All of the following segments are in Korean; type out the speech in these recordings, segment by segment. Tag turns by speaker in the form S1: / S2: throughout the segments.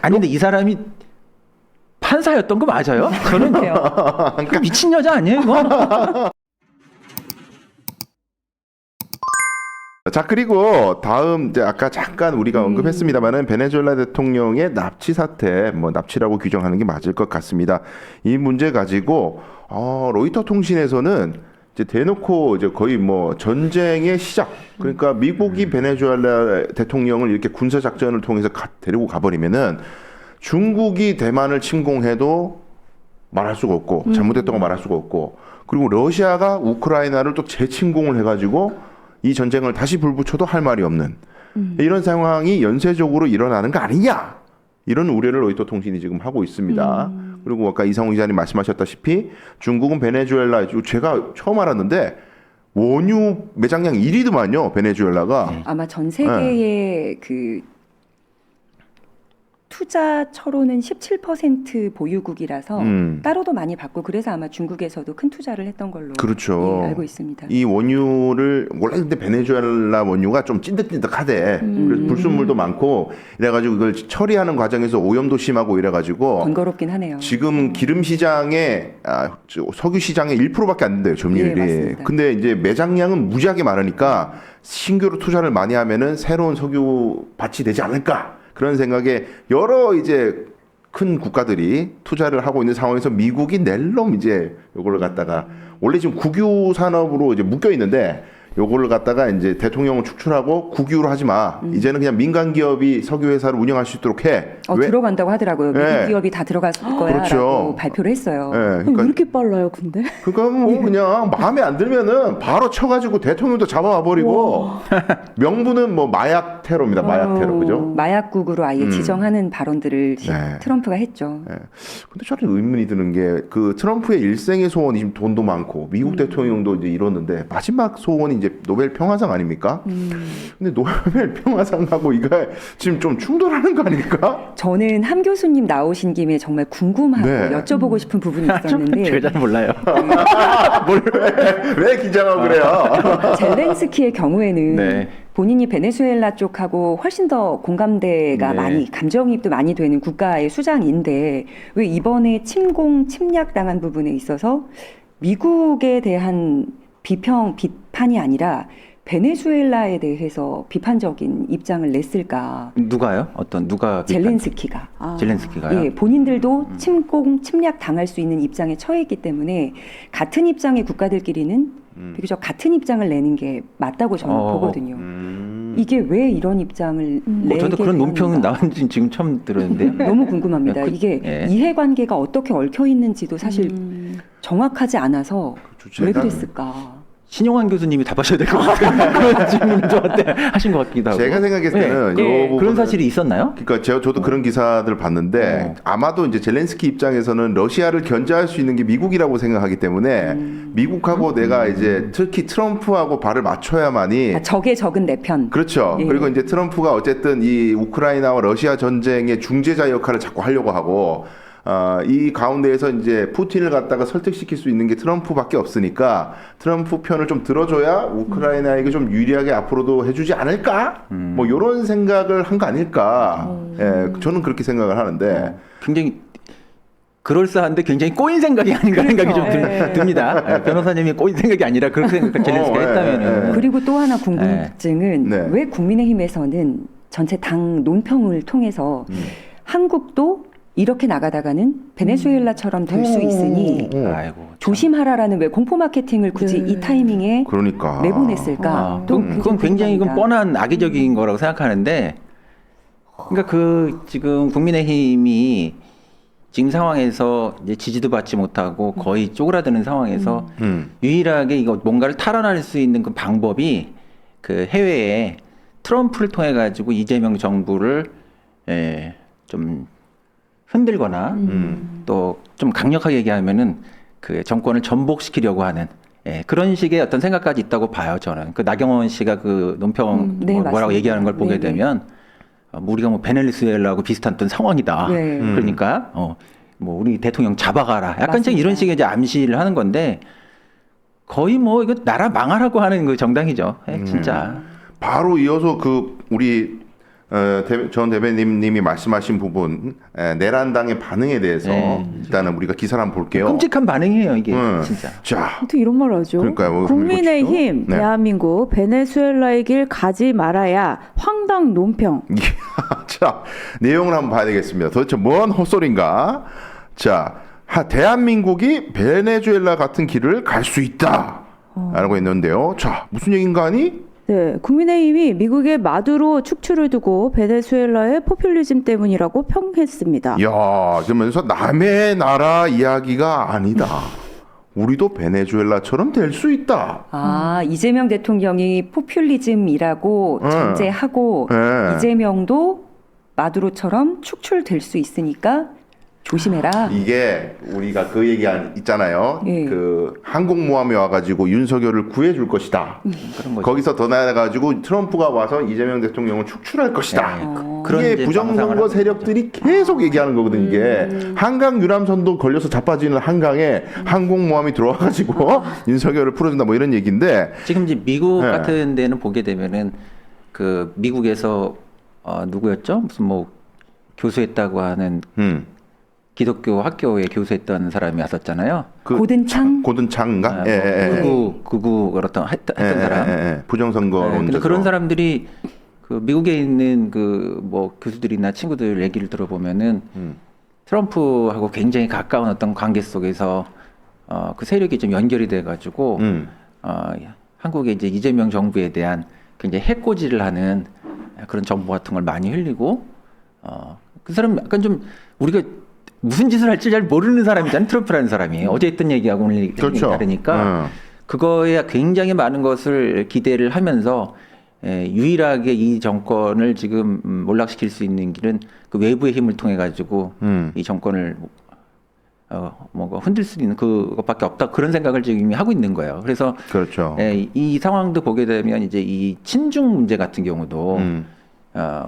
S1: 아니 근데 이 사람이 판사였던 거 맞아요? 저는 그 미친 여자 아니에요 이거?
S2: 자, 그리고 다음 이제 아까 잠깐 우리가 언급했습니다만은 베네수엘라 대통령의 납치 사태, 뭐 납치라고 규정하는 게 맞을 것 같습니다. 이 문제 가지고 로이터 통신에서는 이제 대놓고 이제 거의 뭐 전쟁의 시작, 그러니까 미국이 베네수엘라 대통령을 이렇게 군사 작전을 통해서 데리고 가버리면은 중국이 대만을 침공해도 말할 수가 없고 잘못했다고 말할 수가 없고, 그리고 러시아가 우크라이나를 또 재침공을 해가지고 이 전쟁을 다시 불붙여도 할 말이 없는 이런 상황이 연쇄적으로 일어나는 거 아니냐, 이런 우려를 로이터 통신이 지금 하고 있습니다. 그리고 아까 이상훈 기자님 말씀하셨다시피 중국은 베네수엘라, 제가 처음 알았는데 원유 매장량 1위더만요 베네수엘라가.
S3: 아마 전 세계의 그 투자 처로는 17% 보유국이라서 따로도 많이 받고, 그래서 아마 중국에서도 큰 투자를 했던 걸로
S2: 그렇죠.
S3: 예, 알고 있습니다.
S2: 이 원유를 원래 근데 베네수엘라 원유가 좀 찐득찐득하대. 그래서 불순물도 많고 이래가지고 이걸 처리하는 과정에서 오염도 심하고 이래가지고
S3: 번거롭긴 하네요.
S2: 지금 기름 시장에 석유 시장의 1%밖에 안 된대요 점유율이.
S3: 예, 맞습니다.
S2: 근데 이제 매장량은 무지하게 많으니까 신규로 투자를 많이 하면은 새로운 석유 밭이 되지 않을까, 그런 생각에 여러 이제 큰 국가들이 투자를 하고 있는 상황에서 미국이 낼놈 이제 요거를 갖다가 원래 지금 국유 산업으로 이제 묶여 있는데 요거를 갖다가 이제 대통령을 축출하고 국유로 하지 마. 이제는 그냥 민간 기업이 석유 회사를 운영할 수 있도록 해. 왜?
S3: 들어간다고 하더라고요. 미국
S2: 네.
S3: 기업이 다 들어갔을 거야라고
S2: 그렇죠.
S3: 발표를 했어요.
S2: 예,
S4: 왜
S2: 그러니까
S4: 이렇게 빨라요, 근데?
S2: 그러니까 뭐 그냥 마음에 안 들면은 바로 쳐가지고 대통령도 잡아와 버리고 명분은 뭐 마약 테러입니다. 마약 테러, 그죠?
S3: 마약국으로 아예 지정하는 발언들을
S2: 네.
S3: 트럼프가 했죠.
S2: 예. 근데 저는 의문이 드는 게 그 트럼프의 일생의 소원이 지금 돈도 많고 미국 대통령도 이제 이뤘는데 마지막 소원이 이제 노벨 평화상 아닙니까? 근데 노벨 평화상하고 이거 지금 좀 충돌하는 거 아닙니까?
S3: 저는 함 교수님 나오신 김에 정말 궁금하고
S2: 네.
S3: 여쭤보고 싶은 부분이 있었는데
S1: 제가 잘 몰라요.
S2: 왜 긴장하고 그래요?
S3: 젤렌스키의 경우에는
S1: 네.
S3: 본인이 베네수엘라 쪽하고 훨씬 더 공감대가
S1: 네.
S3: 많이, 감정이입도 많이 되는 국가의 수장인데 왜 이번에 침략당한 부분에 있어서 미국에 대한 비판이 아니라 베네수엘라에 대해서 비판적인 입장을 냈을까?
S1: 누가요? 누가?
S3: 젤렌스키가.
S1: 젤렌스키가요?
S3: 예, 본인들도 침략 당할 수 있는 입장에 처해 있기 때문에 같은 입장의 국가들끼리는 비교적 같은 입장을 내는 게 맞다고 저는 보거든요. 이게 왜 이런 입장을 내게
S1: 저도 그런 논평
S3: 되는가?
S1: 나온지 지금 처음 들었는데요.
S3: 너무 궁금합니다. 이게
S1: 예.
S3: 이해관계가 어떻게 얽혀 있는지도 사실 정확하지 않아서
S2: 그렇죠.
S3: 왜
S2: 제가-
S3: 그랬을까?
S1: 신용환 교수님이 답하셔야 될 것 같아요. 그런 질문을 저한테 하신 것 같기도 하고.
S2: 제가 생각했을 때는
S3: 네.
S2: 요 부분은-
S1: 그런 사실이 있었나요?
S2: 그러니까 저도 그런 기사들을 봤는데 아마도 이제 젤렌스키 입장에서는 러시아를 견제할 수 있는 게 미국이라고 생각하기 때문에 미국하고 내가 이제 특히 트럼프하고 발을 맞춰야만이
S3: 적의 적은 내 편.
S2: 그렇죠.
S3: 예.
S2: 그리고 이제 트럼프가 어쨌든 이 우크라이나와 러시아 전쟁의 중재자 역할을 자꾸 하려고 하고 이 가운데에서 이제 푸틴을 갖다가 설득시킬 수 있는 게 트럼프밖에 없으니까 트럼프 편을 좀 들어줘야 우크라이나에게 좀 유리하게 앞으로도 해주지 않을까? 뭐 이런 생각을 한 거 아닐까? 예, 저는 그렇게 생각을 하는데
S1: 굉장히 그럴싸한데 굉장히 꼬인 생각이 아닌가 생각이 좀 듭니다. 예, 변호사님이 꼬인 생각이 아니라 그렇게 젤렌스키가 했다면은.
S3: 그리고 또 하나 궁금증은
S2: 네.
S3: 왜 국민의힘에서는 전체 당 논평을 통해서 한국도 이렇게 나가다가는 베네수엘라처럼 될 수 있으니
S1: 아이고. 참.
S3: 조심하라라는 왜 공포 마케팅을 굳이
S4: 네.
S3: 이 타이밍에
S2: 그러니까
S3: 내보냈을까? 또
S1: 그건 굉장히
S3: 궁금합니다.
S1: 뻔한 악의적인 거라고 생각하는데, 그러니까 지금 국민의힘이 지금 상황에서 이제 지지도 받지 못하고 거의 쪼그라드는 상황에서 유일하게 이거 뭔가를 탈환할 수 있는 그 방법이 그 해외에 트럼프를 통해 가지고 이재명 정부를 좀 흔들거나 또 좀 강력하게 얘기하면은 그 정권을 전복시키려고 하는 그런 식의 어떤 생각까지 있다고 봐요, 저는. 그 나경원 씨가 그 논평
S3: 네,
S1: 뭐라고
S3: 맞습니다.
S1: 얘기하는 걸 보게
S3: 네, 네.
S1: 되면 우리가 뭐 베네수엘라하고 비슷한 어떤 상황이다.
S3: 네.
S1: 그러니까 뭐 우리 대통령 잡아가라. 약간
S3: 맞습니다.
S1: 이런 식의 이제 암시를 하는 건데 거의 뭐 이거 나라 망하라고 하는 그 정당이죠. 진짜.
S2: 바로 이어서 그 우리 전 대변인님이 말씀하신 부분 내란당의 반응에 대해서
S1: 네.
S2: 일단은 우리가 기사를 한번 볼게요.
S1: 끔찍한 반응이에요 이게 진짜.
S2: 자,
S4: 어떻게 이런 말을 하죠?
S2: 그러니까요.
S4: 국민의힘
S2: 네.
S4: 대한민국 베네수엘라의 길 가지 말아야 황당 논평.
S2: 자, 내용을 한번 봐야 되겠습니다. 도대체 뭔 헛소리인가? 자, 대한민국이 베네수엘라 같은 길을 갈 수 있다. 라고 했는데요. 자, 무슨 얘기인가 하니?
S4: 네, 국민의힘이 미국의 마두로 축출을 두고 베네수엘라의 포퓰리즘 때문이라고 평했습니다.
S2: 야, 그러면서 남의 나라 이야기가 아니다. 우리도 베네수엘라처럼 될 수 있다.
S3: 아, 이재명 대통령이 포퓰리즘이라고 전제하고
S2: 네.
S3: 이재명도 마두로처럼 축출될 수 있으니까 조심해라.
S2: 이게 우리가 그 얘기 있잖아요.
S3: 예.
S2: 그 항공모함이 와가지고 윤석열을 구해줄 것이다.
S1: 그런 거죠.
S2: 거기서 더 나아가지고 트럼프가 와서 이재명 대통령을 축출할 것이다.
S1: 네,
S2: 그게
S1: 이제 망상을
S2: 부정선거
S1: 하고
S2: 세력들이 계속 얘기하는 거거든요. 이게 한강 유람선도 걸려서 자빠지는 한강에 항공모함이 들어와가지고 윤석열을 풀어준다 뭐 이런 얘기인데
S1: 지금 이제 미국
S2: 네.
S1: 같은 데는 보게 되면은 그 미국에서 누구였죠? 무슨 뭐 교수했다고 하는 기독교 학교에 교수했던 사람이 왔었잖아요.
S2: 고든창인가?
S1: 극우 그렇던 했던 사람.
S2: 부정선거론.
S1: 근데 그런 사람들이 그 미국에 있는 그 뭐 교수들이나 친구들 얘기를 들어보면은 트럼프하고 굉장히 가까운 어떤 관계 속에서 그 세력이 좀 연결이 돼가지고 한국의 이제 이재명 정부에 대한 굉장히 해코지를 하는 그런 정보 같은 걸 많이 흘리고 그 사람 약간 좀 우리가 무슨 짓을 할지 잘 모르는 사람이잖아요. 트럼프라는 사람이 어제 했던 얘기하고 오늘 얘기
S2: 그렇죠.
S1: 다르니까 그거에 굉장히 많은 것을 기대를 하면서 유일하게 이 정권을 지금 몰락시킬 수 있는 길은 그 외부의 힘을 통해 가지고 이 정권을 뭔가 흔들 수 있는 그것밖에 없다 그런 생각을 지금 이미 하고 있는 거예요. 그래서
S2: 그렇죠.
S1: 이 상황도 보게 되면 이제 이 친중 문제 같은 경우도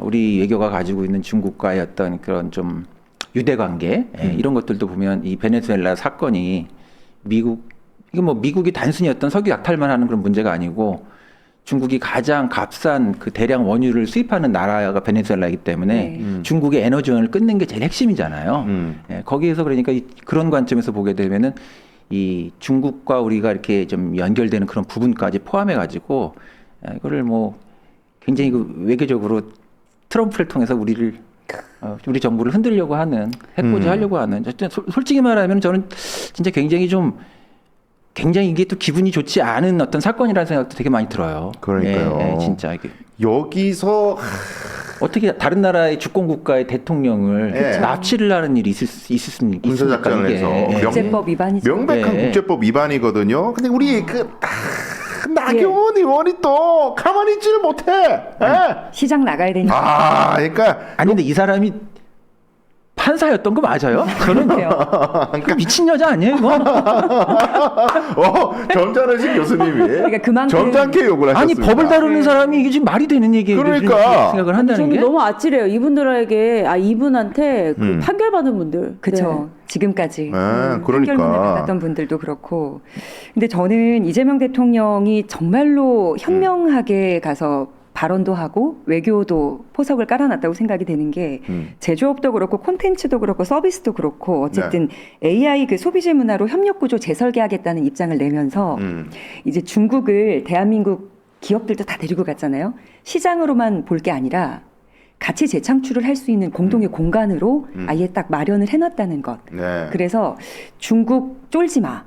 S1: 우리 외교가 가지고 있는 중국과의 어떤 그런 좀 유대 관계 이런 것들도 보면 이 베네수엘라 사건이 이게 뭐 미국이 단순히 어떤 석유 약탈만 하는 그런 문제가 아니고 중국이 가장 값싼 그 대량 원유를 수입하는 나라가 베네수엘라이기 때문에 중국의 에너지원을 끊는 게 제일 핵심이잖아요. 거기에서 그러니까 그런 관점에서 보게 되면은 이 중국과 우리가 이렇게 좀 연결되는 그런 부분까지 포함해 가지고 이거를 뭐 굉장히 그 외교적으로 트럼프를 통해서 우리 정부를 흔들려고 하는 해코지 하려고 하는 솔직히 말하면 저는 진짜 굉장히 이게 또 기분이 좋지 않은 어떤 사건이라는 생각도 되게 많이 들어요.
S2: 그러니까요.
S1: 진짜 이게
S2: 여기서
S1: 어떻게 다른 나라의 주권 국가의 대통령을 납치를 하는 일이 있습니까?
S2: 군사작전에서
S3: 국제법 위반이죠.
S2: 명백한 국제법 위반이거든요. 근데 우리 나경원 의원이 또 가만히 있지를 못해.
S3: 시장 나가야 되니까.
S2: 그러니까
S1: 아니 근데 이 사람이 판사였던 거 맞아요? 저는 그 미친 여자 아니에요, 이거?
S2: 점잖으신 교수님이
S3: 그러니까 그만큼
S2: 점잖게 욕을
S1: 아니
S2: 하셨습니다.
S1: 법을 다루는 사람이 이게 지금 말이 되는 얘기예요?
S2: 그러니까.
S1: 생각을 한다는
S4: 저는
S1: 게?
S4: 너무 아찔해요. 이분들에게 이분한테 그 판결받은 분들.
S3: 그렇죠. 지금까지
S2: 그러니까.
S3: 판결문을 받았던 분들도 그렇고. 근데 저는 이재명 대통령이 정말로 현명하게 가서 발언도 하고 외교도 포석을 깔아놨다고 생각이 되는 게 제조업도 그렇고 콘텐츠도 그렇고 서비스도 그렇고 어쨌든 AI 그 소비재 문화로 협력 구조 재설계하겠다는 입장을 내면서 이제 중국을 대한민국 기업들도 다 데리고 갔잖아요. 시장으로만 볼 게 아니라 가치 재창출을 할 수 있는 공동의 공간으로 아예 딱 마련을 해놨다는 것.
S2: 네.
S3: 그래서 중국 쫄지 마.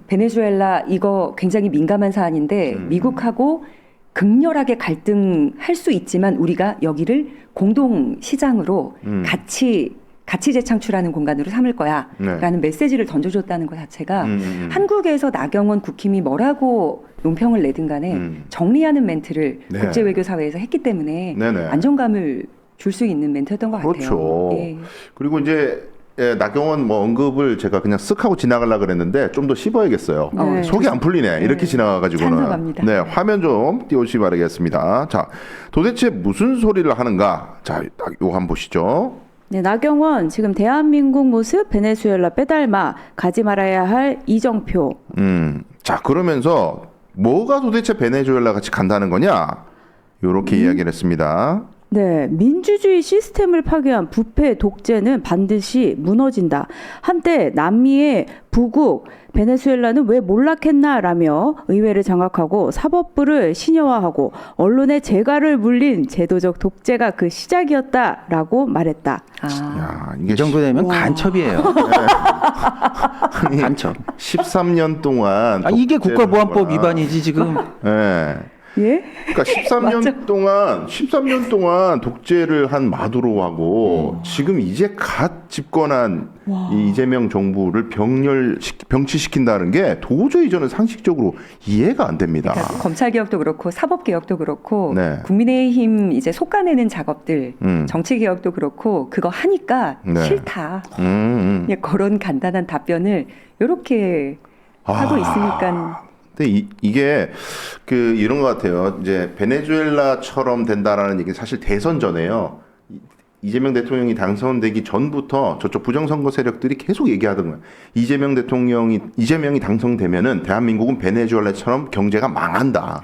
S3: 베네수엘라 이거 굉장히 민감한 사안인데 미국하고 극렬하게 갈등할 수 있지만 우리가 여기를 공동 시장으로 같이 재창출하는 공간으로 삼을 거야 라는 메시지를 던져줬다는 것 자체가 한국에서 나경원 국힘이 뭐라고 논평을 내든 간에 정리하는 멘트를 국제외교사회에서 했기 때문에 안정감을 줄 수 있는 멘트였던 것 같아요.
S2: 그렇죠.
S3: 예.
S2: 그리고 이제 나경원 뭐 언급을 제가 그냥 쓱 하고 지나가려고 그랬는데 좀 더 씹어야겠어요.
S4: 네.
S2: 속이 안 풀리네. 이렇게 지나가가지고는.
S3: 찬성합니다.
S2: 네, 화면 좀 띄워주시기 바라겠습니다. 자, 도대체 무슨 소리를 하는가? 자, 요거 한번 보시죠.
S4: 네, 나경원 지금 대한민국 모습 베네수엘라 빼닮아 가지 말아야 할 이정표.
S2: 자, 그러면서 뭐가 도대체 베네수엘라 같이 간다는 거냐? 요렇게 이야기를 했습니다.
S4: 네, 민주주의 시스템을 파괴한 부패 독재는 반드시 무너진다. 한때 남미의 부국 베네수엘라는 왜 몰락했나라며 의회를 장악하고 사법부를 신여화하고 언론의 재갈을 물린 제도적 독재가 그 시작이었다라고 말했다.
S2: 야, 이게
S1: 이 정도 되면 간첩이에요. 간첩.
S2: 13년 동안
S1: 이게
S2: 독재를
S1: 국가보안법
S2: 하거나.
S1: 위반이지 지금.
S2: 예.
S4: 예?
S2: 그러니까 13년 동안 독재를 한 마두로하고 지금 이제 갓 집권한 이 이재명 정부를 병치시킨다는 게 도저히 저는 상식적으로 이해가 안 됩니다.
S3: 그러니까 검찰 개혁도 그렇고 사법 개혁도 그렇고
S2: 네.
S3: 국민의힘 이제 속아내는 작업들, 정치 개혁도 그렇고 그거 하니까
S2: 네.
S3: 싫다. 그냥 그런 간단한 답변을 이렇게 하고 있으니까.
S2: 근데 이게 이런 것 같아요. 이제 베네수엘라처럼 된다라는 얘기 사실 대선 전에요. 이재명 대통령이 당선되기 전부터 저쪽 부정선거 세력들이 계속 얘기하던 거예요. 이재명이 당선되면은 대한민국은 베네수엘라처럼 경제가 망한다.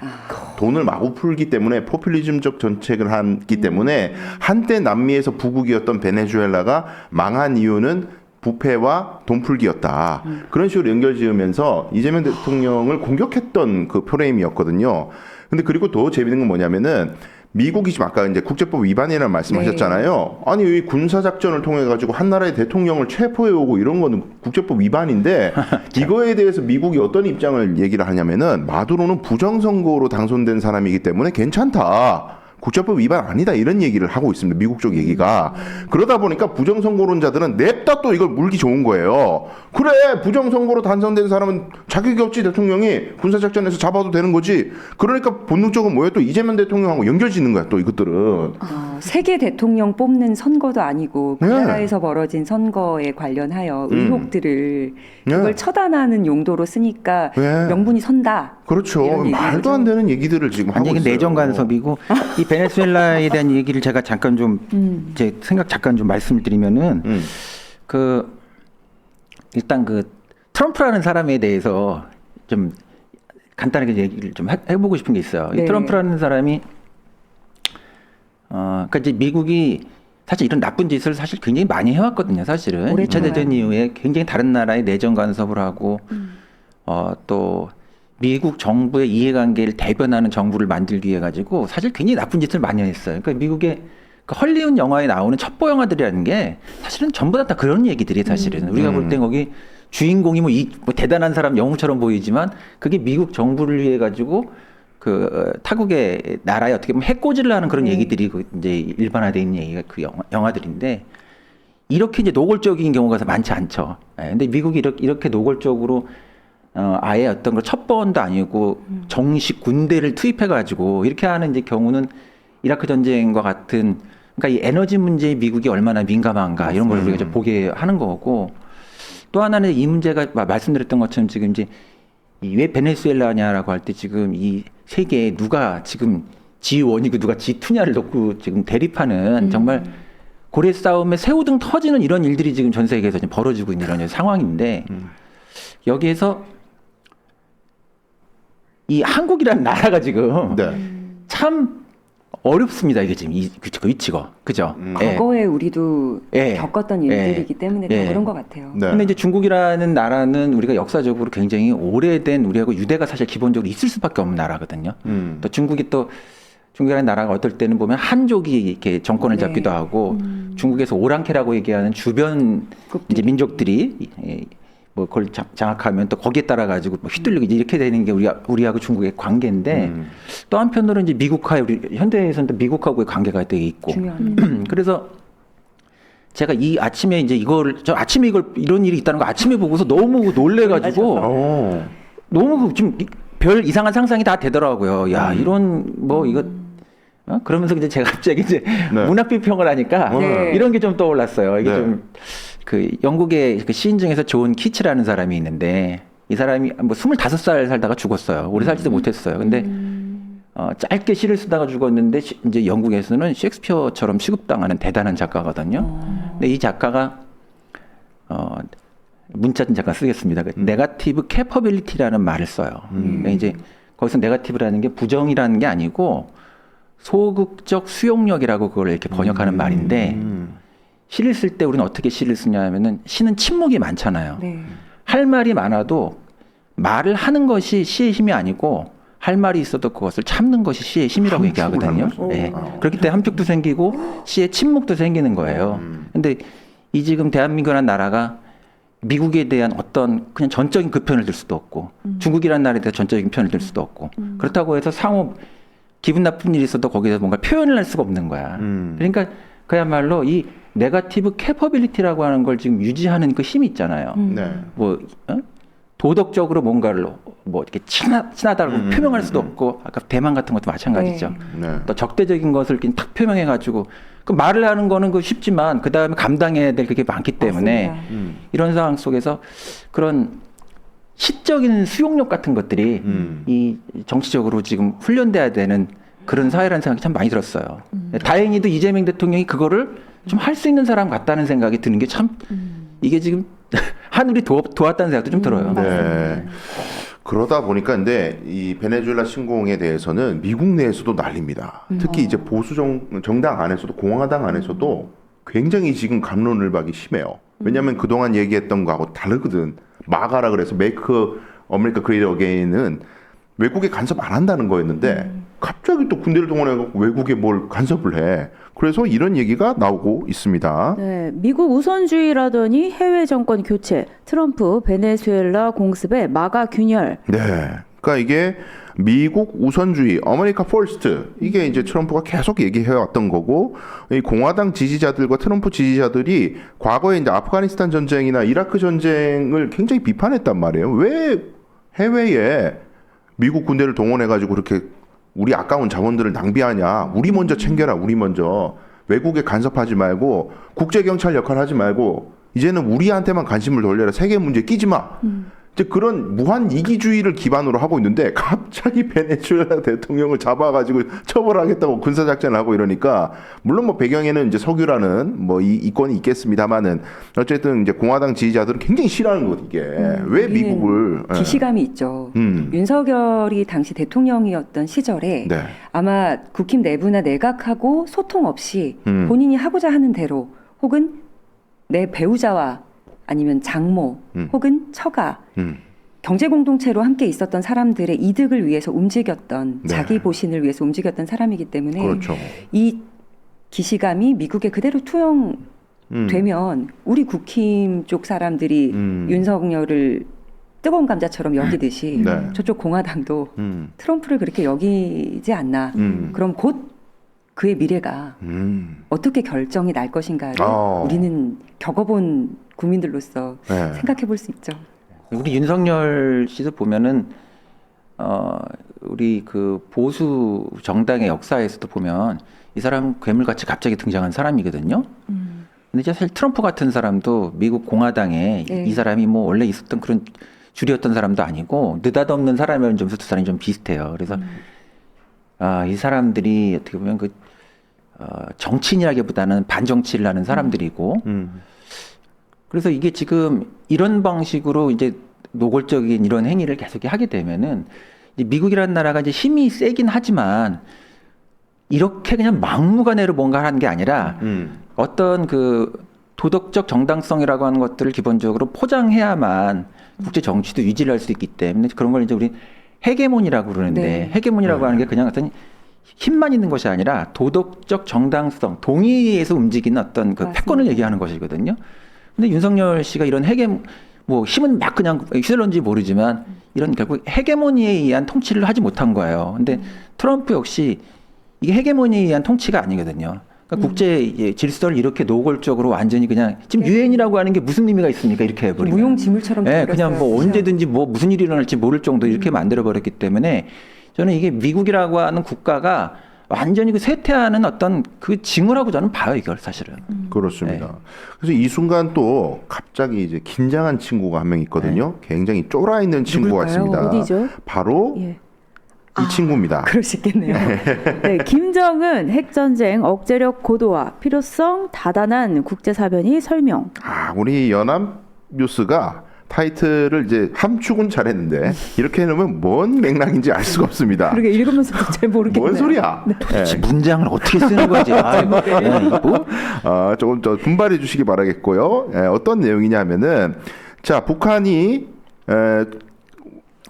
S2: 돈을 마구 풀기 때문에 포퓰리즘적 정책을 하기 때문에 한때 남미에서 부국이었던 베네수엘라가 망한 이유는 부패와 돈풀기였다. 그런 식으로 연결지으면서 이재명 대통령을 공격했던 그 프레임이었거든요. 근데 그리고 더 재밌는 건 뭐냐면은 미국이 지금 아까 이제 국제법 위반이라는 말씀하셨잖아요. 아니 이 군사 작전을 통해 가지고 한 나라의 대통령을 체포해 오고 이런 거는 국제법 위반인데 이거에 대해서 미국이 어떤 입장을 얘기를 하냐면은 마두로는 부정선거로 당선된 사람이기 때문에 괜찮다. 국제법 위반 아니다 이런 얘기를 하고 있습니다. 미국 쪽 얘기가. 그러다 보니까 부정선거론자들은 냅다 또 이걸 물기 좋은 거예요. 그래 부정선거로 당선된 사람은 자격이 없지 대통령이 군사작전에서 잡아도 되는 거지. 그러니까 본능적으로 뭐예요? 또 이재명 대통령하고 연결짓는 거야 또 이것들은.
S3: 세계 대통령 뽑는 선거도 아니고 그
S2: 네.
S3: 나라에서 벌어진 선거에 관련하여 의혹들을 그걸 처단하는 용도로 쓰니까
S2: 네.
S3: 명분이 선다.
S2: 그렇죠.
S3: 이런
S2: 말도 안 되는 얘기들을 지금 하고
S1: 이게
S2: 있어요.
S1: 내정 간섭이고 이 베네수엘라에 대한 얘기를 제가 잠깐 좀 제 생각 잠깐 좀 말씀드리면은 일단 트럼프라는 사람에 대해서 좀 간단하게 얘기를 좀 해보고 싶은 게 있어요.
S3: 네.
S1: 이 트럼프라는 사람이 그러니까 이제 미국이 사실 이런 나쁜 짓을 사실 굉장히 많이 해왔거든요. 사실은 2차 대전 이후에 굉장히 다른 나라에 내정 간섭을 하고 또 미국 정부의 이해관계를 대변하는 정부를 만들기 위해 가지고 사실 굉장히 나쁜 짓을 많이 했어요. 그러니까 미국의 헐리우드 영화에 나오는 첩보 영화들이라는 게 사실은 전부 다 그런 얘기들이 사실은 우리가 볼 땐 거기 주인공이 뭐 대단한 사람 영웅처럼 보이지만 그게 미국 정부를 위해 가지고 타국의 나라에 어떻게 보면 해코지를 하는 그런 얘기들이 이제 일반화되어 있는 얘기가 영화들인데 이렇게 이제 노골적인 경우가 많지 않죠. 근데 미국이 이렇게 노골적으로 아예 어떤 첩보원도 아니고 정식 군대를 투입해가지고 이렇게 하는 이제 경우는 이라크 전쟁과 같은 그러니까 이 에너지 문제에 미국이 얼마나 민감한가 이런 걸 우리가 좀 보게 하는 거고 또 하나는 이 문제가 말씀드렸던 것처럼 지금 이제 왜 베네수엘라냐라고 할 때 지금 이 세계에 누가 지금 G1이고 누가 G2냐를 놓고 지금 대립하는 정말 고래 싸움에 새우등 터지는 이런 일들이 지금 전 세계에서 지금 벌어지고 있는 이런 상황인데 여기에서 이 한국이라는 나라가 지금 참 어렵습니다. 이게 지금 그 위치가 그죠?
S3: 과거에 우리도 겪었던 일들이기 때문에 더 그런 것 같아요.
S1: 근데 이제 중국이라는 나라는 우리가 역사적으로 굉장히 오래된 우리하고 유대가 사실 기본적으로 있을 수밖에 없는 나라거든요. 또 중국이라는 나라가 어떨 때는 보면 한족이 이렇게 정권을 잡기도 하고 중국에서 오랑캐라고 얘기하는 주변 이제 민족들이 뭐 그걸 장악하면 또 거기에 따라 가지고 휘둘리고 이렇게 되는 게 우리하고 중국의 관계인데 또 한편으로는 이제 미국과 우리 현대에서는 또 미국하고의 관계가 되게 있고 그래서 제가 이 아침에 이제 아침에 이런 일이 있다는 거 아침에 보고서 너무 놀래가지고 너무 좀 별 이상한 상상이 다 되더라고요. 야 이런 뭐 이거 그러면서 이제 제가 갑자기 이제 문학 비평을 하니까 이런 게 좀 떠올랐어요. 이게 좀 영국의 시인 중에서 존 키츠라는 사람이 있는데 이 사람이 뭐 25살 살다가 죽었어요. 오래 살지도 못했어요. 근데 짧게 시를 쓰다가 죽었는데 이제 영국에서는 셰익스피어처럼 취급당하는 대단한 작가거든요. 근데 이 작가가 문자 잠깐 쓰겠습니다. 네거티브 캐퍼빌리티라는 말을 써요. 그러니까 이제 거기서 네거티브라는 게 부정이라는 게 아니고 소극적 수용력이라고 그걸 이렇게 번역하는 말인데 시를 쓸 때 우리는 어떻게 시를 쓰냐 하면은 시는 침묵이 많잖아요.
S3: 네.
S1: 할 말이 많아도 말을 하는 것이 시의 힘이 아니고 할 말이 있어도 그것을 참는 것이 시의 힘이라고 얘기하거든요. 네. 그렇기 때문에 함축도 생기고 시의 침묵도 생기는 거예요. 근데 이 지금 대한민국이라는 나라가 미국에 대한 어떤 그냥 전적인 그 편을 들 수도 없고 중국이라는 나라에 대한 전적인 편을 들 수도 없고 그렇다고 해서 상호 기분 나쁜 일이 있어도 거기서 뭔가 표현을 할 수가 없는 거야. 그러니까 그야말로 이 네거티브 캐퍼빌리티라고 하는 걸 지금 유지하는 그 힘이 있잖아요.
S2: 네.
S1: 뭐 도덕적으로 뭔가를 뭐 이렇게 친하다고 표명할 수도 없고 아까 대만 같은 것도 마찬가지죠.
S2: 네.
S1: 또 적대적인 것을 이렇게 탁 표명해가지고 그 말을 하는 거는 그 쉽지만 그 다음에 감당해야 될 그게 많기 때문에 이런 상황 속에서 그런 시적인 수용력 같은 것들이 이 정치적으로 지금 훈련돼야 되는 그런 사회라는 생각이 참 많이 들었어요. 다행히도 이재명 대통령이 그거를 좀 할 수 있는 사람 같다는 생각이 드는 게 참 이게 지금 하늘이 도왔다는 생각도 좀 들어요.
S2: 네. 그러다 보니까 근데 이 베네수엘라 침공에 대해서는 미국 내에서도 난립니다. 특히 이제 보수 정당 안에서도 공화당 안에서도 굉장히 지금 갑론을박이 심해요. 왜냐하면 그동안 얘기했던 거하고 다르거든. 마가라 그래서 메이크 어메리카 그레이트 어게인은 외국에 간섭 안 한다는 거였는데 갑자기 또 군대를 동원해갖고 외국에 뭘 간섭을 해. 그래서 이런 얘기가 나오고 있습니다.
S4: 네, 미국 우선주의라더니 해외 정권 교체, 트럼프 베네수엘라 공습에 마가 균열.
S2: 네, 그러니까 이게 미국 우선주의, 아메리카 퍼스트 이게 이제 트럼프가 계속 얘기해왔던 거고 이 공화당 지지자들과 트럼프 지지자들이 과거에 이제 아프가니스탄 전쟁이나 이라크 전쟁을 굉장히 비판했단 말이에요. 왜 해외에 미국 군대를 동원해가지고 그렇게 우리 아까운 자원들을 낭비하냐. 우리 먼저 챙겨라. 우리 먼저. 외국에 간섭하지 말고 국제경찰 역할 하지 말고 이제는 우리한테만 관심을 돌려라. 세계 문제에 끼지 마. 이제 그런 무한 이기주의를 기반으로 하고 있는데 갑자기 베네수엘라 대통령을 잡아가지고 처벌하겠다고 군사작전을 하고 이러니까 물론 뭐 배경에는 이제 석유라는 뭐 이권이 있겠습니다만은 어쨌든 이제 공화당 지지자들은 굉장히 싫어하는 것 이게 왜 미국을
S3: 기시감이 있죠. 윤석열이 당시 대통령이었던 시절에
S2: 네.
S3: 아마 국힘 내부나 내각하고 소통 없이 본인이 하고자 하는 대로 혹은 내 배우자와 아니면 장모 혹은 처가 경제 공동체로 함께 있었던 사람들의 이득을 위해서 움직였던
S2: 네.
S3: 자기 보신을 위해서 움직였던 사람이기 때문에
S2: 그렇죠.
S3: 이 기시감이 미국에 그대로 투영되면 우리 국힘 쪽 사람들이 윤석열을 뜨거운 감자처럼 여기듯이
S2: 네.
S3: 저쪽 공화당도 트럼프를 그렇게 여기지 않나. 그럼 곧 그의 미래가 어떻게 결정이 날 것인가를 우리는 겪어본 국민들로서
S2: 네.
S3: 생각해 볼 수 있죠.
S1: 우리 윤석열 씨도 보면은 우리 그 보수 정당의 역사에서도 보면 이 사람 괴물같이 갑자기 등장한 사람이거든요. 근데 이제 사실 트럼프 같은 사람도 미국 공화당에
S3: 네.
S1: 이 사람이 뭐 원래 있었던 그런 줄이었던 사람도 아니고 느닷없는 사람이라는 점에서 두 사람이 좀 비슷해요. 그래서 이 사람들이 어떻게 보면 그 정치인이라기보다는 반정치를 하는 사람들이고 그래서 이게 지금 이런 방식으로 이제 노골적인 이런 행위를 계속 하게 되면은 이제 미국이라는 나라가 이제 힘이 세긴 하지만 이렇게 그냥 막무가내로 뭔가 하는 게 아니라 어떤 그 도덕적 정당성이라고 하는 것들을 기본적으로 포장해야만 국제 정치도 유지를 할 수 있기 때문에 그런 걸 이제 우리 헤게몬이라고 그러는데
S3: 네.
S1: 헤게몬이라고 하는 게 그냥 어떤 힘만 있는 것이 아니라 도덕적 정당성, 동의에서 움직이는 어떤 그
S3: 맞습니다.
S1: 패권을 얘기하는 것이거든요. 근데 윤석열 씨가 이런 뭐 힘은 막 그냥 휘둘렀는지 모르지만 이런 결국 헤게모니에 의한 통치를 하지 못한 거예요. 근데 트럼프 역시 이게 헤게모니에 의한 통치가 아니거든요. 그러니까 국제 질서를 이렇게 노골적으로 완전히 그냥 지금 유엔이라고 하는 게 무슨 의미가 있습니까? 이렇게 해버리면.
S3: 무용지물처럼
S1: 네, 그냥 뭐
S3: 그렇죠.
S1: 언제든지 뭐 무슨 일이 일어날지 모를 정도 이렇게 만들어버렸기 때문에 저는 이게 미국이라고 하는 국가가 완전히 그 쇠퇴하는 어떤 그 징후라고 저는 봐요, 이걸 사실은.
S2: 그렇습니다.
S1: 네.
S2: 그래서 이 순간 또 갑자기 이제 긴장한 친구가 한 명 있거든요. 굉장히 쫄아 있는 친구가
S3: 누굴까요?
S2: 있습니다.
S4: 어디죠?
S2: 바로
S4: 예.
S2: 이 친구입니다.
S3: 그럴 수 있겠네요.
S4: 네, 김정은 핵전쟁 억제력 고도화 필요성 다단한 국제사변이 설명.
S2: 우리 연합뉴스가 타이틀을 이제 함축은 잘했는데 이렇게 해놓으면 뭔 맥락인지 알 수가 없습니다.
S3: 그러게 읽으면서도 잘 모르겠네요.
S2: 뭔 소리야?
S1: 도대체 문장을 어떻게 쓰는 거지? 아이고, 뭐?
S2: 조금 더 분발해 주시기 바라겠고요. 어떤 내용이냐면은 자 북한이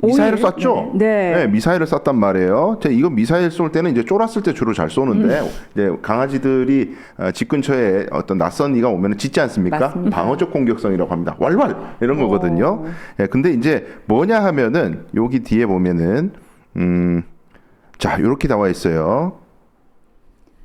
S2: 미사일을
S3: 오일?
S2: 쐈죠.
S4: 네.
S2: 미사일을 쐈단 말이에요. 이거 미사일 쏠 때는 이제 쫄았을 때 주로 잘 쏘는데 이제 강아지들이 집 근처에 어떤 낯선 이가 오면 짖지 않습니까?
S3: 맞습니다.
S2: 방어적 공격성이라고 합니다. 왈왈 이런 거거든요. 근데 이제 뭐냐 하면은 여기 뒤에 보면은 자 이렇게 나와 있어요.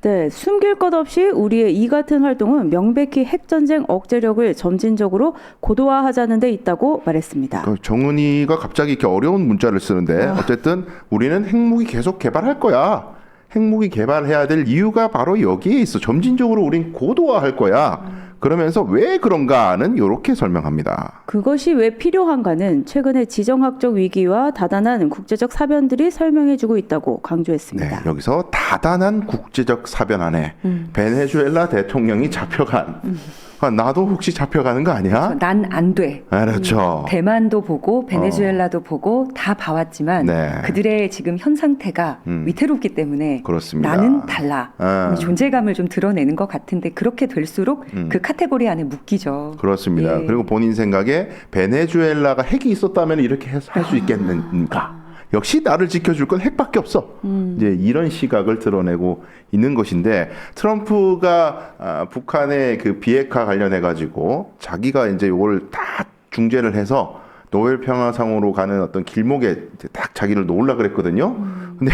S4: 네, 숨길 것 없이 우리의 이 같은 활동은 명백히 핵전쟁 억제력을 점진적으로 고도화하자는 데 있다고 말했습니다.
S2: 정은이가 갑자기 이렇게 어려운 문자를 쓰는데 어쨌든 우리는 핵무기 계속 개발할 거야. 핵무기 개발해야 될 이유가 바로 여기에 있어. 점진적으로 우린 고도화할 거야. 그러면서 왜 그런가는 이렇게 설명합니다.
S4: 그것이 왜 필요한가는 최근의 지정학적 위기와 다단한 국제적 사변들이 설명해주고 있다고 강조했습니다.
S2: 네, 여기서 다단한 국제적 사변 안에 베네수엘라 대통령이 잡혀간 나도 혹시 잡혀가는 거 아니야?
S3: 난 안 돼.
S2: 그렇죠.
S3: 대만도 보고 베네수엘라도 보고 다 봐왔지만
S2: 네.
S3: 그들의 지금 현 상태가 위태롭기 때문에
S2: 그렇습니다.
S3: 나는 달라. 존재감을 좀 드러내는 것 같은데 그렇게 될수록 그 카테고리 안에 묶이죠.
S2: 그렇습니다.
S3: 예.
S2: 그리고 본인 생각에 베네수엘라가 핵이 있었다면 이렇게 할 수 있겠는가? 역시 나를 지켜줄 건 핵밖에 없어. 이제 이런 시각을 드러내고 있는 것인데 트럼프가 북한의 그 비핵화 관련해 가지고 자기가 이제 이걸 다 중재를 해서 노벨 평화상으로 가는 어떤 길목에 딱 자기를 놓으려 그랬거든요. 근데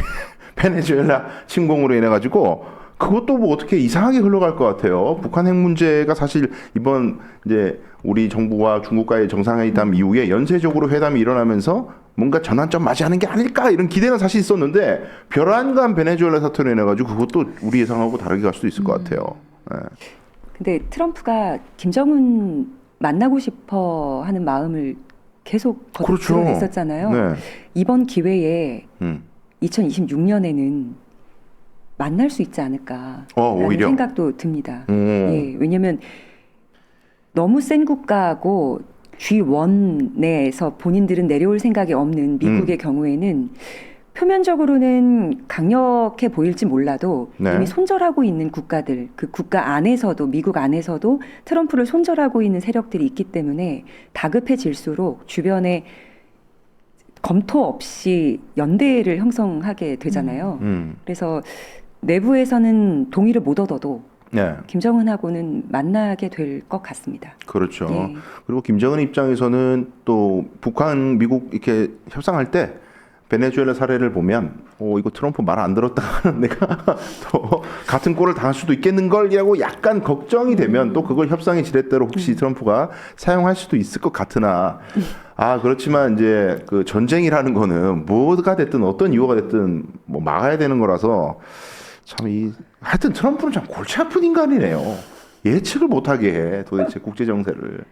S2: 베네수엘라 침공으로 인해 가지고 그것도 뭐 어떻게 이상하게 흘러갈 것 같아요. 북한 핵 문제가 사실 이번 이제 우리 정부와 중국과의 정상회담 이후에 연쇄적으로 회담이 일어나면서 뭔가 전환점 맞이하는 게 아닐까 이런 기대는 사실 있었는데 별안간 베네수엘라 사태로 인해 가지고 그것도 우리 예상하고 다르게 갈 수도 있을 것 같아요. 네.
S3: 근데 트럼프가 김정은 만나고 싶어 하는 마음을 계속
S2: 그렇죠.
S3: 드러냈었잖아요.
S2: 네.
S3: 이번 기회에
S2: 음.
S3: 2026년에는 만날 수 있지 않을까 라는
S2: 오히려?
S3: 생각도 듭니다. 예, 왜냐하면 너무 센 국가하고 G1 내에서 본인들은 내려올 생각이 없는 미국의 경우에는 표면적으로는 강력해 보일지 몰라도
S2: 네.
S3: 이미 손절하고 있는 국가들, 그 국가 안에서도 미국 안에서도 트럼프를 손절하고 있는 세력들이 있기 때문에 다급해질수록 주변에 검토 없이 연대를 형성하게 되잖아요. 그래서 내부에서는 동의를 못 얻어도
S2: 네.
S3: 김정은하고는 만나게 될 것 같습니다.
S2: 그렇죠.
S3: 예.
S2: 그리고 김정은 입장에서는 또 북한, 미국 이렇게 협상할 때 베네수엘라 사례를 보면 이거 트럼프 말 안 들었다 하는 내가 또 같은 꼴을 당할 수도 있겠는걸이라고 약간 걱정이 되면 또 그걸 협상의 지렛대로 혹시 트럼프가 사용할 수도 있을 것 같으나 그렇지만 이제 그 전쟁이라는 거는 뭐가 됐든 어떤 이유가 됐든 뭐 막아야 되는 거라서 참 하여튼 트럼프는 참 골치 아픈 인간이네요. 예측을 못하게 해 도대체 국제 정세를.